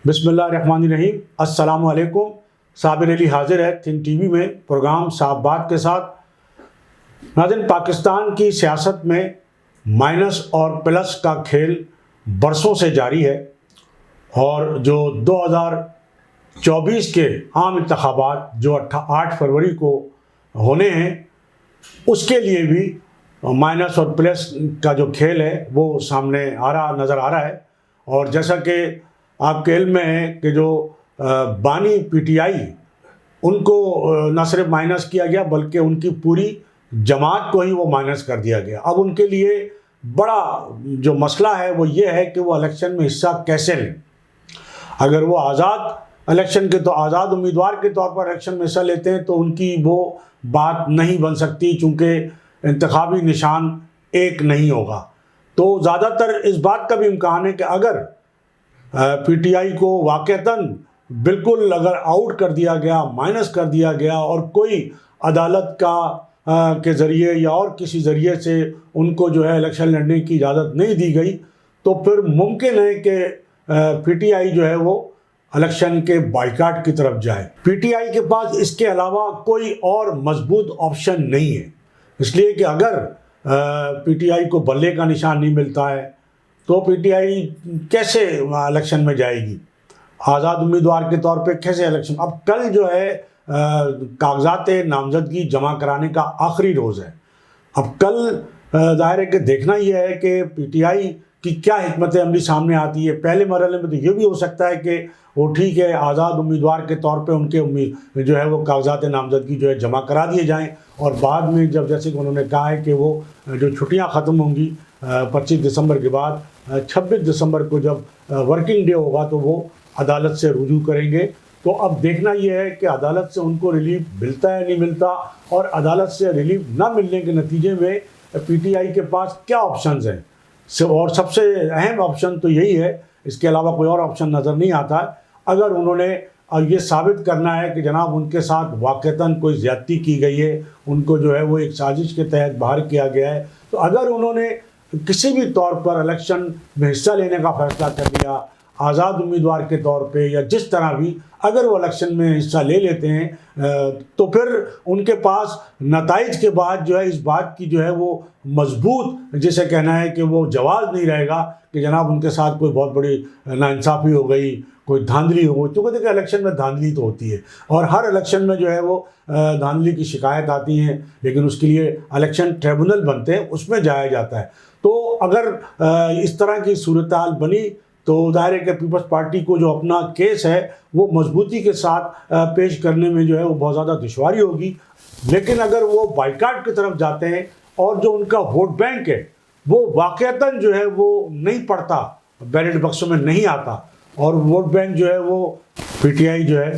बिस्मिल्लाहिर्रहमानिर्रहीम। अस्सलामु अलैकुम। साबिर अली हाजिर है थिंक टीवी में प्रोग्राम साफ बात के साथ। नाज़रीन, पाकिस्तान की सियासत में माइनस और प्लस का खेल बरसों से जारी है और जो 2024 के आम इंतखाबात जो 8 फरवरी को होने हैं उसके लिए भी माइनस और प्लस का जो खेल है वो सामने नज़र आ रहा है। और जैसा कि आपके इल्म में है कि जो बानी पीटीआई उनको न सिर्फ माइनस किया गया बल्कि उनकी पूरी जमात को ही वो माइनस कर दिया गया। अब उनके लिए बड़ा जो मसला है वो ये है कि वो इलेक्शन में हिस्सा कैसे लें। अगर वो आज़ाद इलेक्शन के तो आज़ाद उम्मीदवार के तौर पर इलेक्शन में हिस्सा लेते हैं तो उनकी वो बात नहीं बन सकती, चूँकि इंतखाबी निशान एक नहीं होगा। तो ज़्यादातर इस बात का भी इम्कान है कि अगर पीटीआई को वाक़तन बिल्कुल अगर आउट कर दिया गया, माइनस कर दिया गया और कोई अदालत के ज़रिए या और किसी ज़रिए से उनको जो है इलेक्शन लड़ने की इजाज़त नहीं दी गई तो फिर मुमकिन है कि पीटीआई जो है वो इलेक्शन के बाइकाट की तरफ जाए। पीटीआई के पास इसके अलावा कोई और मजबूत ऑप्शन नहीं है, इसलिए कि अगर पीटीआई को बल्ले का निशान नहीं मिलता है तो पीटीआई कैसे इलेक्शन में जाएगी, आज़ाद उम्मीदवार के तौर पे कैसे इलेक्शन। अब कल जो है कागजात नामजदगी जमा कराने का आखिरी रोज़ है। अब कल ज़ाहिर है कि देखना यह है कि पीटीआई की क्या हिकमत अमली सामने आती है। पहले मरहले में तो ये भी हो सकता है कि वो ठीक है आज़ाद उम्मीदवार के तौर पे उनके जो है वो कागजात नामजदगी जो है जमा करा दिए जाएं और बाद में जब जैसे कि उन्होंने कहा है कि वो जो छुट्टियां ख़त्म होंगी 25 दिसंबर के बाद 26 दिसंबर को जब वर्किंग डे होगा तो वो अदालत से रुजू करेंगे। तो अब देखना यह है कि अदालत से उनको रिलीफ मिलता है नहीं मिलता, और अदालत से रिलीफ ना मिलने के नतीजे में पीटीआई के पास क्या ऑप्शंस हैं। और सबसे अहम ऑप्शन तो यही है, इसके अलावा कोई और ऑप्शन नज़र नहीं आता है। अगर उन्होंने ये साबित करना है कि जनाब उनके साथ वाक़तन कोई ज़्यादती की गई है, उनको जो है वो एक साजिश के तहत बाहर किया गया है, तो अगर उन्होंने किसी भी तौर पर इलेक्शन में हिस्सा लेने का फ़ैसला कर लिया आज़ाद उम्मीदवार के तौर पे या जिस तरह भी अगर वो इलेक्शन में हिस्सा ले लेते हैं तो फिर उनके पास नताइज के बाद जो है इस बात की जो है वो मजबूत जिसे कहना है कि वो जवाब नहीं रहेगा कि जनाब उनके साथ कोई बहुत बड़ी नाइंसाफ़ी हो गई, कोई धांधली हो गई। तो देखिए इलेक्शन में धांधली तो होती है और हर इलेक्शन में जो है वो धांधली की शिकायत आती हैं, लेकिन उसके लिए इलेक्शन ट्रिब्यूनल बनते हैं, उसमें जाया जाता है। तो अगर इस तरह की सूरत हाल बनी तो ज़ाहिर है कि पीपल्स पार्टी को जो अपना केस है वो मजबूती के साथ पेश करने में जो है वो बहुत ज़्यादा दुश्वारी होगी। लेकिन अगर वो बाइकाट की तरफ जाते हैं और जो उनका वोट बैंक है वो वाक़तन जो है वो नहीं पड़ता, बैलेट बक्सों में नहीं आता, और वोट बैंक जो है वो पीटीआई जो है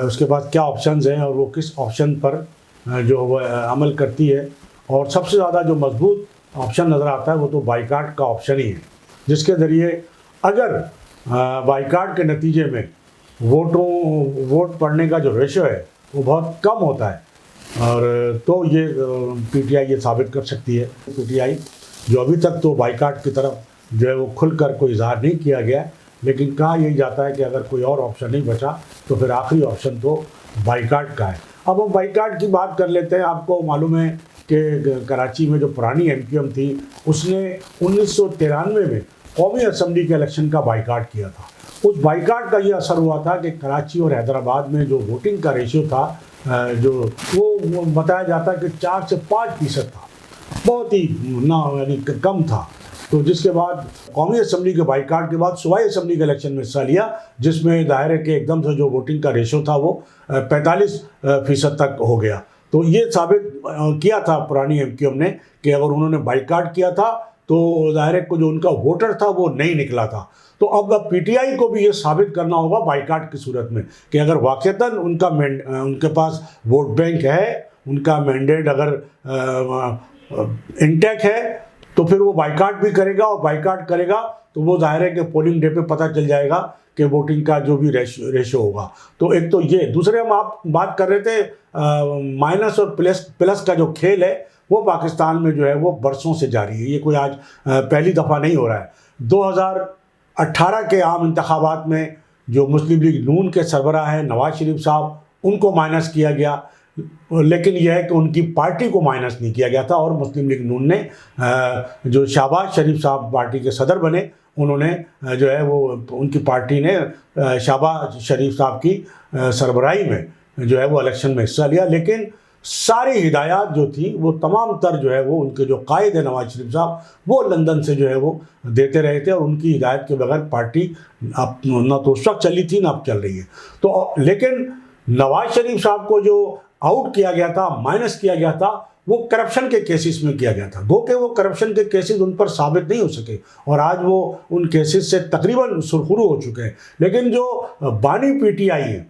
उसके पास क्या ऑप्शंस हैं और वो किस ऑप्शन पर जो वो अमल करती है। और सबसे ज़्यादा जो मजबूत ऑप्शन नज़र आता है वो तो बाइकाट का ऑप्शन ही है, जिसके ज़रिए अगर बाइकाट के नतीजे में वोट पड़ने का जो रेशो है वो बहुत कम होता है और तो ये पीटीआई ये साबित कर सकती है। पीटीआई जो अभी तक तो बाइकाट की तरफ जो है वो खुलकर कोई इजहार नहीं किया गया, लेकिन कहा यही जाता है कि अगर कोई और ऑप्शन नहीं बचा तो फिर आखिरी ऑप्शन तो बाइकाट का है। अब हम बाइकाट की बात कर लेते हैं। आपको मालूम है कि कराची में जो पुरानी एमक्यूएम थी उसने 1993 में कौमी असम्बली के इलेक्शन का बाइकाट किया था। उस बाइकाट का ये असर हुआ था कि कराची और हैदराबाद में जो वोटिंग का रेशियो था जो वो बताया जाता है कि 4 से 5% था, बहुत ही यानी कम था। तो जिसके बाद कौमी असम्बली के बाइकाट के बाद सूबाई असम्बली के इलेक्शन में हिस्सा लिया, जिसमें दायरे के एकदम से जो वोटिंग का रेशो था वो 45% तक हो गया। तो ये साबित किया था पुरानी एमक्यूएम ने कि अगर उन्होंने बाइकाट किया था तो ज़ाहिर है को जो उनका वोटर था वो नहीं निकला था। तो अब पीटीआई को भी ये साबित करना होगा बाइकाट की सूरत में कि अगर वाक़तन उनके पास वोट बैंक है, उनका मैंडेट अगर इंटैक्ट है तो फिर वो बाइकाट भी करेगा, और बाइकाट करेगा तो वो ज़ाहिर है कि पोलिंग डे पे पता चल जाएगा कि वोटिंग का जो भी रेशो होगा। तो एक तो ये, दूसरे हम आप बात कर रहे थे माइनस और प्लस का जो खेल है वो पाकिस्तान में जो है वो बरसों से जारी है। ये कोई आज पहली दफ़ा नहीं हो रहा है। 2018 के आम इंतखाबात में जो मुस्लिम लीग नून के सरबराह हैं नवाज शरीफ साहब, उनको माइनस किया गया, लेकिन यह है कि उनकी पार्टी को माइनस नहीं किया गया था। और मुस्लिम लीग नून ने जो शहबाज शरीफ साहब पार्टी के सदर बने, उन्होंने जो है वो उनकी पार्टी ने शहबाज शरीफ साहब की सरबराही में जो है वो इलेक्शन में हिस्सा लिया। लेकिन सारी हिदायत जो थी वो तमाम तर जो है वो उनके जो कायद है नवाज शरीफ साहब, वो लंदन से जो है वो देते रहे थे, और उनकी हिदायत के बगैर पार्टी अब न तो उस वक्त चली थी ना अब चल रही है। तो लेकिन नवाज शरीफ साहब को जो आउट किया गया था, माइनस किया गया था, वो करप्शन के केसेस में किया गया था। गो के वो करप्शन के केसेस उन पर साबित नहीं हो सके और आज वो उन केसेस से तकरीबन सुरखरू हो चुके हैं। लेकिन जो बानी पीटीआई है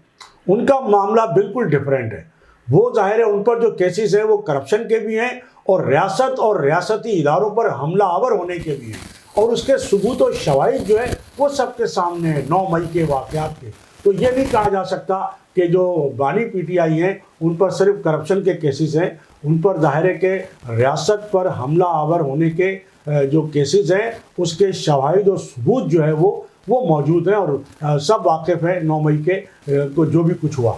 उनका मामला बिल्कुल डिफरेंट है। वो जाहिर है उन पर जो केसेस है वो करप्शन के भी हैं और रियासत और रियासती इदारों पर हमला आवर होने के भी हैं, और उसके सबूत और शवाहिद जो है वो सबके सामने है 9 मई के वाक़यात के। तो ये नहीं कहा जा सकता कि जो बानी पीटीआई हैं उन पर सिर्फ करप्शन के केसेस हैं, उन पर जाहिर है कि रियासत पर हमला आवर होने के जो केसेस हैं उसके शवाहिद और सबूत जो है वो मौजूद हैं, और सब वाकिफ़ हैं 9 मई के को जो भी कुछ हुआ।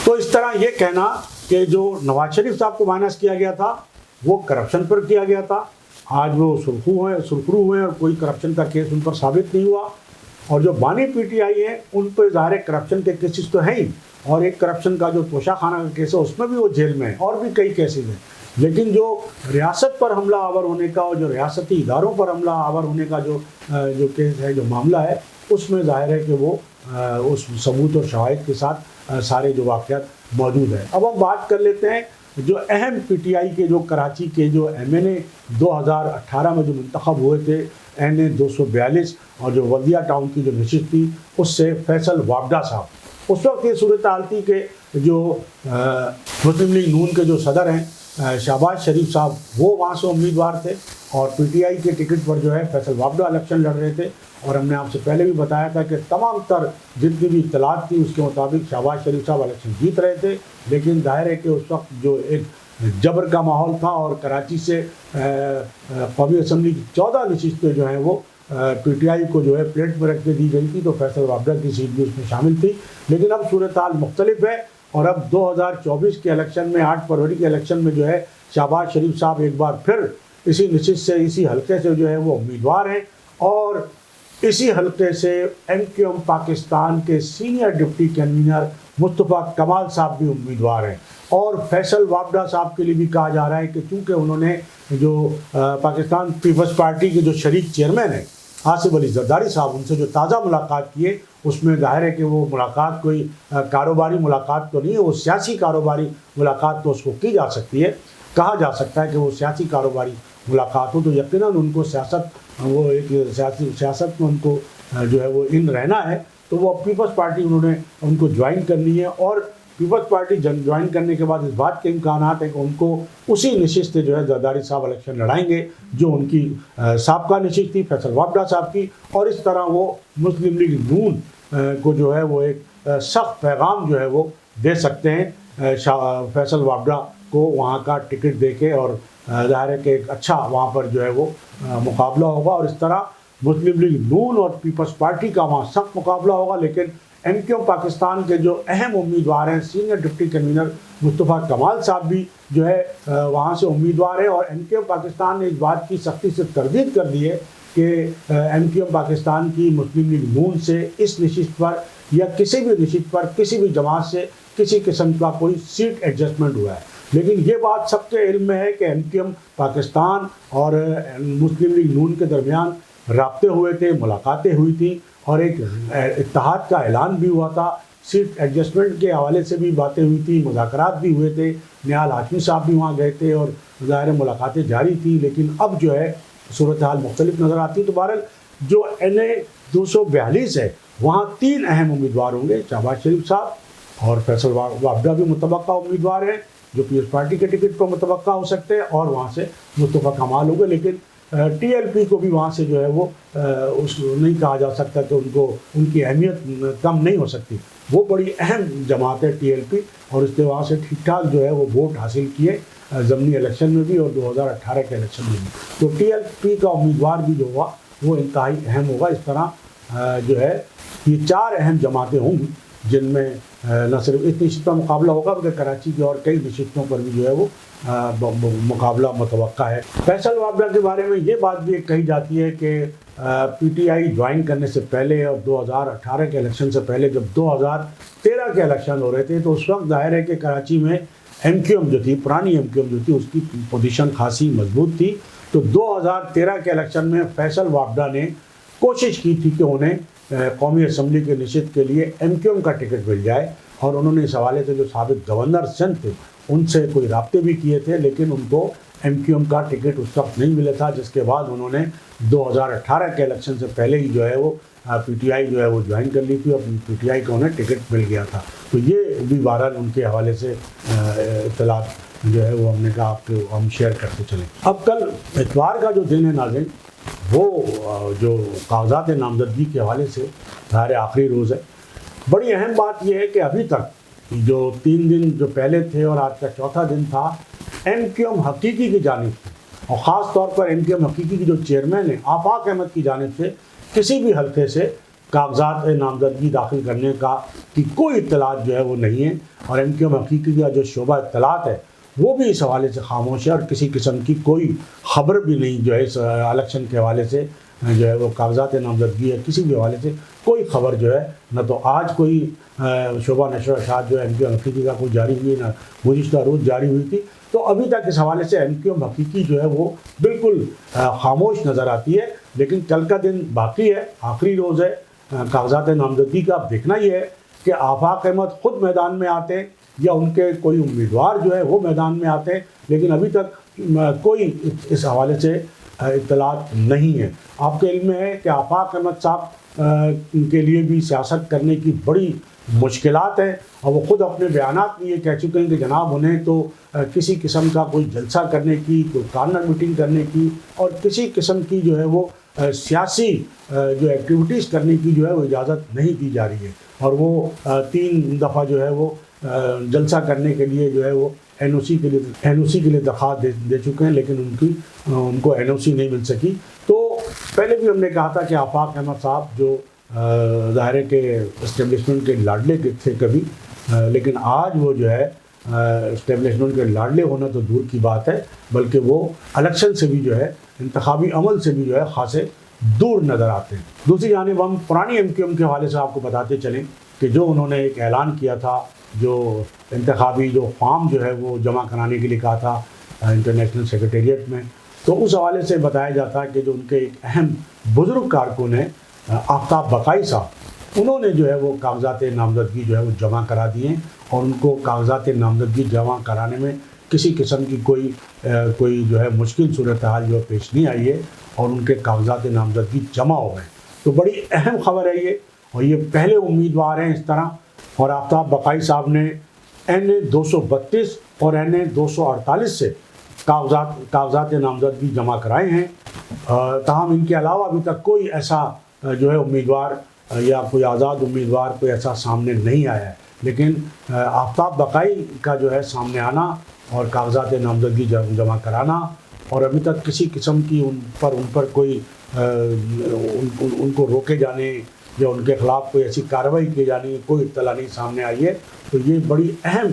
तो इस तरह ये कहना कि जो नवाज शरीफ साहब को माइनस किया गया था वो करप्शन पर किया गया था, आज वो सुरखरू हुए और कोई करप्शन का केस उन पर साबित नहीं हुआ। और जो बानी पीटीआई है उन पर ज़ाहिर करप्शन के केसेस तो हैं ही, और एक करप्शन का जो तोशाखाना का केस है उसमें भी वो जेल में है, और भी कई केसेस हैं। लेकिन जो रियासत पर हमला आवर होने का और जो रियासती इदारों पर हमला आवर होने का जो केस है, जो मामला है, उसमें जाहिर है कि वो उस सबूत और शवाहिद के साथ सारे जो वाक़यात मौजूद हैं। अब हम बात कर लेते हैं जो अहम पीटीआई के जो कराची के जो MNA 2018 में जो मुंतखब हुए थे, NA 242, और जो वल्दिया टाउन की जो नशिस्त थी उससे फैसल वाबडा साहब, उस वक्त ये सूरत हाल थी कि जो मुस्लिम लीग नून के जो सदर हैं शहबाज शरीफ साहब, वो वहाँ से उम्मीदवार थे, और पीटीआई के टिकट पर जो है फैसल वाबडा इलेक्शन लड़ रहे थे। और हमने आपसे पहले भी बताया था कि तमाम तर जितनी भी इत्तलात थी उसके मुताबिक शहबाज शरीफ साहब इलेक्शन जीत रहे थे। लेकिन जाहिर है कि उस वक्त जो एक जबर का माहौल था, और कराची से कौमी असम्बली की 14 नशिस्तें जो हैं वो पीटीआई को जो है प्लेट में रख के दी गई थी, तो फैसल वाबडा की सीट भी उसमें शामिल थी। लेकिन अब सूरत हाल मुख्तलिफ है, और अब 2024 के इलेक्शन में 8 फरवरी के इलेक्शन में जो है शहबाज शरीफ साहब एक बार फिर इसी नशिस्त से, इसी हल्के से जो है वो उम्मीदवार हैं, और इसी हल्के से MQM पाकिस्तान के सीनियर डिप्टी कन्वीनर मुस्तफ़ा कमाल साहब भी उम्मीदवार हैं। और फैसल वाबडा साहब के लिए भी कहा जा रहा है कि चूँकि उन्होंने जो पाकिस्तान पीपल्स पार्टी के जो शरीक चेयरमैन हैं आसिफ अली जरदारी साहब, उनसे जो ताज़ा मुलाकात किए, उसमें जाहिर है कि वो मुलाकात कोई कारोबारी मुलाकात तो नहीं है, वो सियासी कारोबारी मुलाकात तो उसको की जा सकती है, कहा जा सकता है कि वो सियासी कारोबारी मुलाकात हो। तो यकीनन उनको सियासत में उनको जो है वो इन रहना है, तो वो पीपल्स पार्टी उन्होंने उनको ज्वाइन करनी है। और पीपल्स पार्टी ज्वाइन करने के बाद इस बात के इम्कानात है कि उनको उसी नशिस्त से जो है जरदारी साहब इलेक्शन लड़ाएंगे जो उनकी साबका नशिस्त थी फैसल वाबडा साहब की, और इस तरह वो मुस्लिम लीग नून को जो है वो एक सख्त पैगाम जो है वो दे सकते हैं फैसल वाबडा को वहाँ का टिकट दे के, और ज़ाहिर है कि एक अच्छा वहाँ पर जो है वो मुकाबला होगा, और इस तरह मुस्लिम लीग नून और पीपल्स पार्टी का वहाँ सख्त मुकाबला होगा। लेकिन MQM पाकिस्तान के जो अहम उम्मीदवार हैं सीनियर डिप्टी कन्वीनर मुस्तफ़ा कमाल साहब भी जो है वहाँ से उम्मीदवार हैं, और MQM पाकिस्तान ने इस बात की सख्ती से तरदीद कर दी है कि MQM पाकिस्तान की मुस्लिम लीग नून से इस नशिस्त पर या किसी भी नशिस्त पर किसी भी जमात से किसी किस्म का कोई सीट एडजस्टमेंट हुआ है। लेकिन ये बात सबके इल्म में है कि MQM पाकिस्तान और मुस्लिम लीग नून के दरमियान राब्ते हुए थे, मुलाकातें हुई थी, और एक इत्तेहाद का ऐलान भी हुआ था। सीट एडजस्टमेंट के हवाले से भी बातें हुई थी, मुज़ाकरात भी हुए थे, निहाल हाशमी साहब भी वहाँ गए थे, और ज़ाहिर मुलाकातें जारी थी। लेकिन अब जो है सूरत हाल मुख्तलिफ नज़र आती है। तो बहरहाल जो NA 242 है वहाँ 3 अहम उम्मीदवार होंगे, शहबाज शरीफ साहब और फैसल वाबडा भी मुतवक्का उम्मीदवार हैं जो पीपल्स पार्टी के टिकट पर मुतवक्का हो सकते हैं, और वहाँ से मुस्तफ़ा कमाल होंगे। लेकिन TLP को भी वहाँ से जो है वो उसको नहीं कहा जा सकता कि उनकी अहमियत कम नहीं हो सकती। वो बड़ी अहम जमात है TLP, और इसके वहाँ से ठीक ठाक जो है वो वोट हासिल किए ज़मनी इलेक्शन में भी और 2018 के इलेक्शन में भी। तो TLP का उम्मीदवार भी जो हुआ वो इंतहाई अहम होगा। इस तरह जो है ये 4 अहम जमातें होंगी जिनमें न सिर्फ इस नशिस्त का मुकाबला होगा बल्कि कराची की और कई नशिस्तों पर भी जो है वो मुकाबला मुतवक्का है। फैसल वाबड़ा के बारे में ये बात भी कही जाती है कि PTI ज्वाइन करने से पहले और 2018 के इलेक्शन से पहले जब 2013 के इलेक्शन हो रहे थे तो उस वक्त जाहिर है कि कराची में MQM जो थी, पुरानी MQM जो थी, उसकी पोजीशन खासी मजबूत थी। तो 2013 के इलेक्शन में फैसल वाबड़ा ने कोशिश की थी कि उन्हें कौमी असम्बली के नशिस्त के लिए MQM का टिकट मिल जाए और उन्होंने इस हवाले से जो साबिक गवर्नर सिंध थे उनसे कोई राब्ते भी किए थे, लेकिन उनको MQM का टिकट उस वक्त नहीं मिला था, जिसके बाद उन्होंने 2018 के इलेक्शन से पहले ही जो है वो PTI जो है वो ज्वाइन कर ली थी और PTI को उन्हें टिकट मिल गया था। तो ये भी बहरहाल उनके हवाले से इत्तलात जो है वो हमने कहा आपको हम शेयर करते चलें। अब कल इतवार का जो दिन है नाज़रीन, वो जो कागजात नामजदगी के हवाले से ज़ाहिर आखिरी रोज़ है। बड़ी अहम बात यह है कि अभी तक जो 3 दिन जो पहले थे और आज का चौथा दिन था, MQM हकीकी की जानिब से और ख़ास तौर पर MQM हकीकी की जो चेयरमैन है आफाक अहमद की जानिब से किसी भी हल्के से कागजात नामजदगी दाखिल करने की कोई इत्तलात जो है वो नहीं है और MQM हकीकी का जो शोबा इत्तलात है वो भी इस हवाले से खामोश है और किसी किस्म की कोई ख़बर भी नहीं जो है इस इलेक्शन के हवाले से जो है वो कागजात नामजदगी है किसी भी हवाले से कोई ख़बर जो है न तो आज कोई शोबा नशर अशात जो है MQM हकीकी का कोई जारी हुई, ना गुज़िश्ता रोज़ जारी हुई थी। तो अभी तक इस हवाले से MQM हकीकी जो है वो बिल्कुल खामोश नज़र आती है। लेकिन कल का दिन बाकी है, आखिरी रोज़ है कागजात नामजदगी का। अब देखना ये है कि आफाक अहमद ख़ुद मैदान में आते हैं या उनके कोई उम्मीदवार जो है वो मैदान में आते हैं, लेकिन अभी तक कोई इस हवाले से इत्तलात नहीं है। आपके इल्म में है कि आफाक अहमद साहब के लिए भी सियासत करने की बड़ी मुश्किलात हैं और वो ख़ुद अपने बयानात में ये कह चुके हैं कि जनाब उन्हें तो किसी किस्म का कोई जलसा करने की, कोई कॉर्नर मीटिंग करने की और किसी किस्म की जो है वो सियासी जो एक्टिविटीज़ करने की जो है वो इजाज़त नहीं दी जा रही है और वो 3 दफ़ा जो है वो जलसा करने के लिए जो है वो NOC के लिए दरख्वास्त दे चुके हैं, लेकिन उनको NOC नहीं मिल सकी। तो पहले भी हमने कहा था कि आफाक अहमद साहब जो ज़ाहिर के इस्टेब्लिशमेंट के लाडले थे कभी, लेकिन आज वो जो है इस्टेब्लिशमेंट के लाडले होना तो दूर की बात है, बल्कि वो इलेक्शन से भी जो है इंतखाबी अमल से भी जो है खासे दूर नज़र आते हैं। दूसरी जानिब हम पुरानी MQM के हवाले से आपको बताते चलें कि जो उन्होंने एक ऐलान किया था, जो इंतखाबी जो फॉर्म जो है वो जमा कराने के लिए कहा था इंटरनेशनल सेक्रेटेरिएट में, तो उस हवाले से बताया जाता है कि जो उनके एक अहम बुज़ुर्ग कारकुन हैं आफ्ताब बकाई साहब, उन्होंने जो है वो कागजात नामजदगी जो है वो जमा करा दिए और उनको कागजात नामजदगी जमा कराने में किसी किस्म की कोई जो है मुश्किल सूरत हाल जो पेश नहीं आई है और उनके कागजात नामजदगी जमा हो गए। तो बड़ी अहम खबर है ये, और ये पहले उम्मीदवार हैं इस तरह। और आफ्ताब बकाई साहब ने NA 232 और NA 248 से कागजात नामजदगी जमा कराए हैं। ताहम इनके अलावा अभी तक कोई ऐसा जो है उम्मीदवार या कोई आज़ाद उम्मीदवार कोई ऐसा सामने नहीं आया है, लेकिन आफ्ताब बकाई का जो है सामने आना और कागजात नामजदगी जमा कराना और अभी तक किसी किस्म की उन पर कोई उनको रोके जाने या उनके ख़िलाफ़ कोई ऐसी कार्रवाई की जाने की कोई इत्तला नहीं सामने आई है। तो ये बड़ी अहम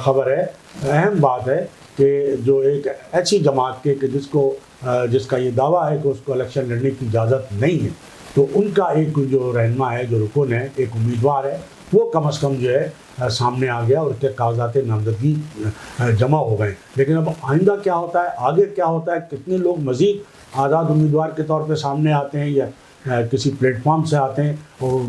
खबर है, अहम बात है कि जो एक ऐसी जमात के कि जिसका ये दावा है कि उसको इलेक्शन लड़ने की इजाज़त नहीं है, तो उनका एक जो रहनुमा है, जो रुकन है, एक उम्मीदवार है, वो कम अज़ कम जो है सामने आ गया और उसके कागजात नामजदगी जमा हो गए। लेकिन अब आइंदा क्या होता है, आगे क्या होता है, कितने लोग मज़ीद आज़ाद उम्मीदवार के तौर पे सामने आते हैं या किसी प्लेटफॉर्म से आते हैं और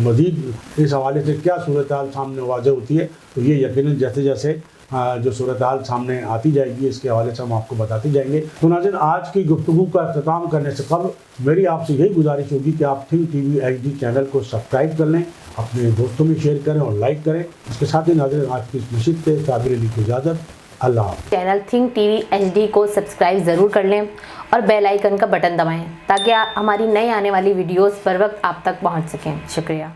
मज़ीद इस हवाले से क्या सूरत हाल सामने वाज़ेह होती है, तो ये यकीनन जैसे जैसे जो सूरत हाल सामने आती जाएगी इसके हवाले से हम आपको बताते जाएंगे। तो नाज़रीन, आज की गुफ्तगू का अख्ताम करने से कबल मेरी आपसे यही गुजारिश होगी कि आप थिंक TV HD चैनल को सब्सक्राइब कर लें, अपने दोस्तों में शेयर करें और लाइक करें। इसके साथ ही नाज़रीन, आज की इस नशिस्त से साबिर अली की इजाज़त, अल्लाह हाफ़िज़। चैनल थिंक TV HD को सब्सक्राइब ज़रूर कर लें और बेल आइकन का बटन दबाएं ताकि हमारी नई आने वाली वीडियोस पर वक्त आप तक पहुंच सकें। शुक्रिया।